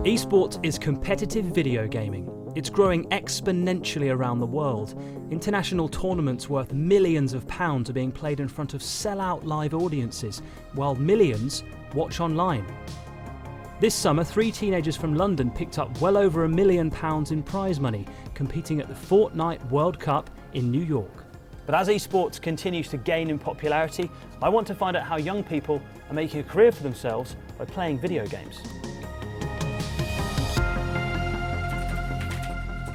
Esports is competitive video gaming. It's growing exponentially around the world. International tournaments worth millions of pounds are being played in front of sell-out live audiences, while millions watch online. This summer, 3 teenagers from London picked up well over £1 million in prize money, competing at the Fortnite World Cup in New York. But as esports continues to gain in popularity, I want to find out how young people are making a career for themselves by playing video games.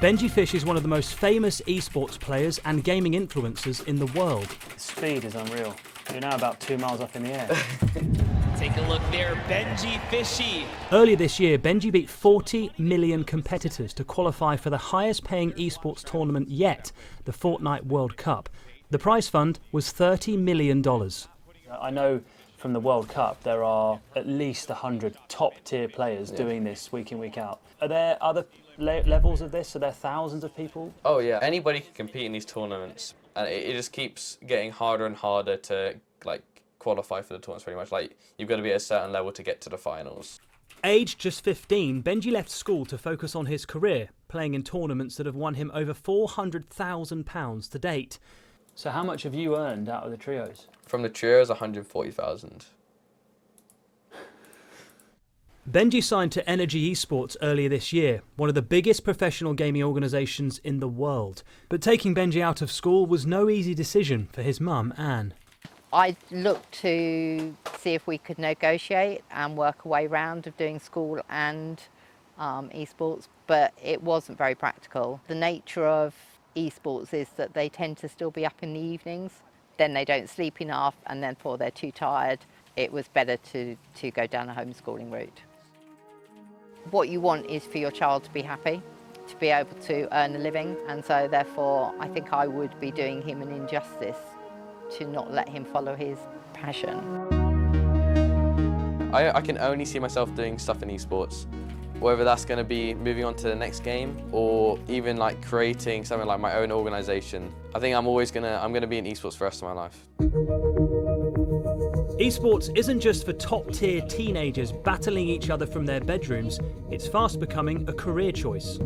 Benji Fish is one of the most famous esports players and gaming influencers in the world. The speed is unreal. You're now about 2 miles up in the air. Take a look there, Benji Fishy. Earlier this year, Benji beat 40 million competitors to qualify for the highest paying esports tournament yet, the Fortnite World Cup. The prize fund was $30 million. I know from the World Cup there are at least 100 top tier players doing this week in, week out. Are there other levels of this? Are there thousands of people? Oh yeah, anybody can compete in these tournaments, and it just keeps getting harder and harder to qualify for the tournaments. Pretty much, you've got to be at a certain level to get to the finals. Aged just 15, Benji left school to focus on his career, playing in tournaments that have won him over £400,000 to date. So how much have you earned out of the trios? From the trios, 140,000. Benji signed to Energy Esports earlier this year, one of the biggest professional gaming organisations in the world. But taking Benji out of school was no easy decision for his mum, Anne. I looked to see if we could negotiate and work a way round of doing school and esports, but it wasn't very practical. The nature of esports is that they tend to still be up in the evenings, then they don't sleep enough, and then before they're too tired, it was better to go down a homeschooling route. What you want is for your child to be happy, to be able to earn a living, and so therefore I think I would be doing him an injustice to not let him follow his passion. I can only see myself doing stuff in esports, whether that's going to be moving on to the next game or even creating something like my own organisation. I think I'm going to be in esports for the rest of my life. Esports isn't just for top-tier teenagers battling each other from their bedrooms, it's fast becoming a career choice.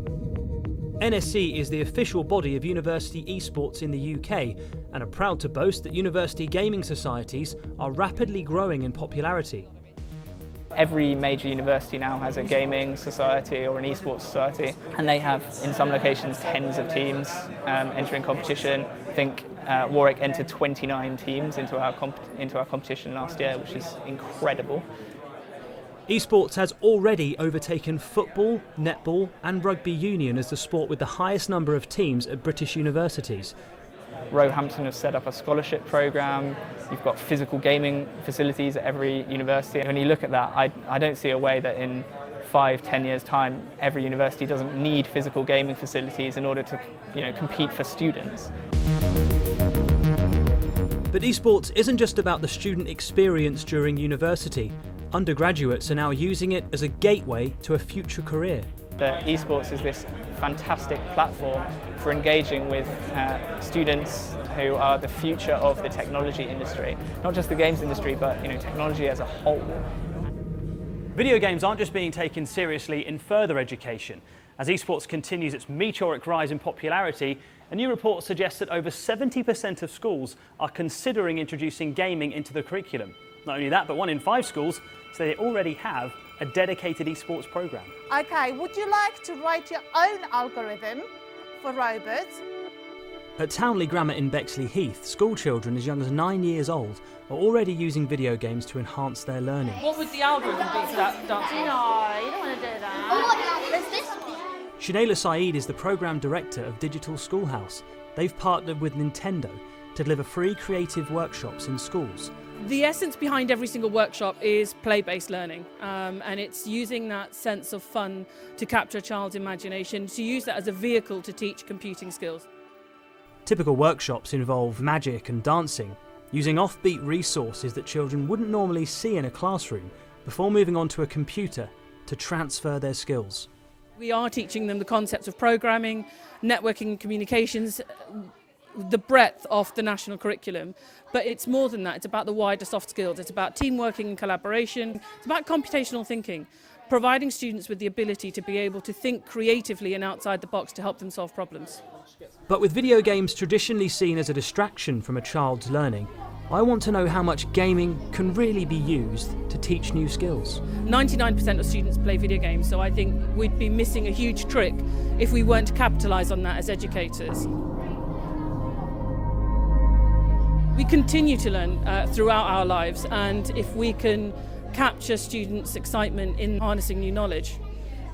NSC is the official body of university esports in the UK and are proud to boast that university gaming societies are rapidly growing in popularity. Every major university now has a gaming society or an esports society, and they have, in some locations, tens of teams entering competition. I think Warwick entered 29 teams into our competition last year, which is incredible. Esports has already overtaken football, netball and rugby union as the sport with the highest number of teams at British universities. Roehampton have set up a scholarship programme. You've got physical gaming facilities at every university. When you look at that, I don't see a way that in 5-10 years' time, every university doesn't need physical gaming facilities in order to, compete for students. But esports isn't just about the student experience during university. Undergraduates are now using it as a gateway to a future career. But esports is this fantastic platform for engaging with students who are the future of the technology industry. Not just the games industry, but technology as a whole. Video games aren't just being taken seriously in further education. As esports continues its meteoric rise in popularity, a new report suggests that over 70% of schools are considering introducing gaming into the curriculum. Not only that, but 1 in 5 schools say they already have a dedicated esports program. Okay, would you like to write your own algorithm for robots? At Townley Grammar in Bexley Heath, school children as young as 9 years old are already using video games to enhance their learning. What would the algorithm be for that dance? No, you don't want to do that. There's this one. Shanayla Saeed is the program director of Digital Schoolhouse. They've partnered with Nintendo to deliver free creative workshops in schools. The essence behind every single workshop is play-based learning, and it's using that sense of fun to capture a child's imagination, to use that as a vehicle to teach computing skills. Typical workshops involve magic and dancing, using offbeat resources that children wouldn't normally see in a classroom before moving on to a computer to transfer their skills. We are teaching them the concepts of programming, networking and communications, the breadth of the national curriculum, but it's more than that. It's about the wider soft skills. It's about teamworking and collaboration. It's about computational thinking, providing students with the ability to be able to think creatively and outside the box to help them solve problems. But with video games traditionally seen as a distraction from a child's learning, I want to know how much gaming can really be used to teach new skills. 99% of students play video games, so I think we'd be missing a huge trick if we weren't to capitalise on that as educators. We continue to learn throughout our lives, and if we can capture students' excitement in harnessing new knowledge,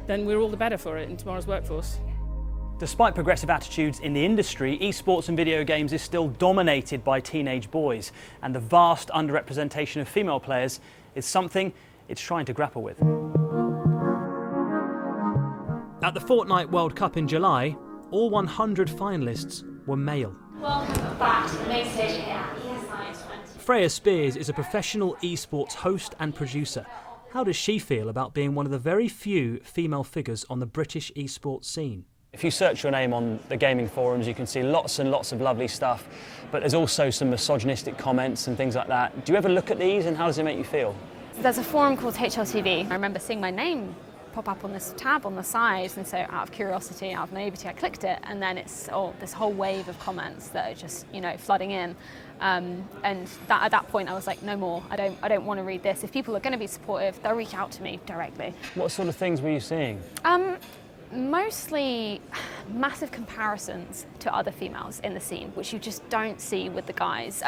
then we're all the better for it in tomorrow's workforce. Despite progressive attitudes in the industry, esports and video games is still dominated by teenage boys, and the vast underrepresentation of female players is something it's trying to grapple with. At the Fortnite World Cup in July, all 100 finalists were male. Welcome back to the main stage here at ESI 20. Freya Spears is a professional esports host and producer. How does she feel about being one of the very few female figures on the British esports scene? If you search your name on the gaming forums, you can see lots and lots of lovely stuff, but there's also some misogynistic comments and things like that. Do you ever look at these, and how does it make you feel? There's a forum called HLTV. I remember seeing my name pop up on this tab on the side, and so out of curiosity, out of naivety, I clicked it, and then it's this whole wave of comments that are just, flooding in. And at that point I was like, no more, I don't want to read this. If people are going to be supportive, they'll reach out to me directly. What sort of things were you seeing? Mostly massive comparisons to other females in the scene, which you just don't see with the guys,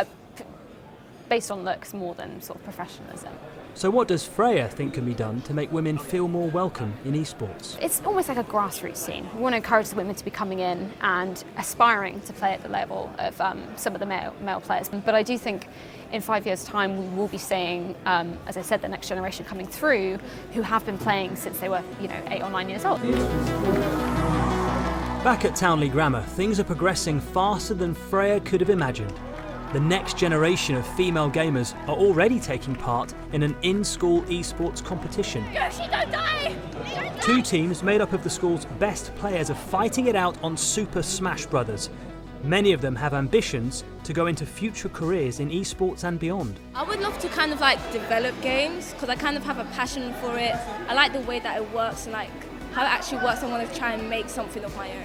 based on looks more than sort of professionalism. So what does Freya think can be done to make women feel more welcome in esports? It's almost like a grassroots scene. We want to encourage the women to be coming in and aspiring to play at the level of some of the male players. But I do think in 5 years' time we will be seeing, as I said, the next generation coming through who have been playing since they were 8 or 9 years old. Back at Townley Grammar, things are progressing faster than Freya could have imagined. The next generation of female gamers are already taking part in an in-school esports competition. Yoshi, don't die! Two teams made up of the school's best players are fighting it out on Super Smash Brothers. Many of them have ambitions to go into future careers in esports and beyond. I would love to kind of develop games, because I kind of have a passion for it. I like the way that it works and how it actually works. I want to try and make something of my own.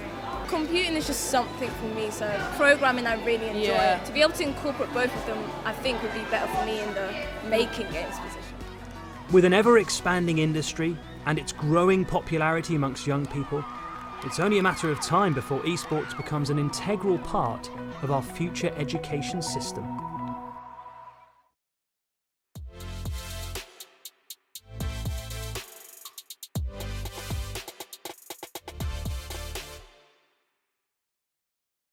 Computing is just something for me, so programming I really enjoy. To be able to incorporate both of them, I think would be better for me in the making games position. With an ever-expanding industry and its growing popularity amongst young people, it's only a matter of time before esports becomes an integral part of our future education system.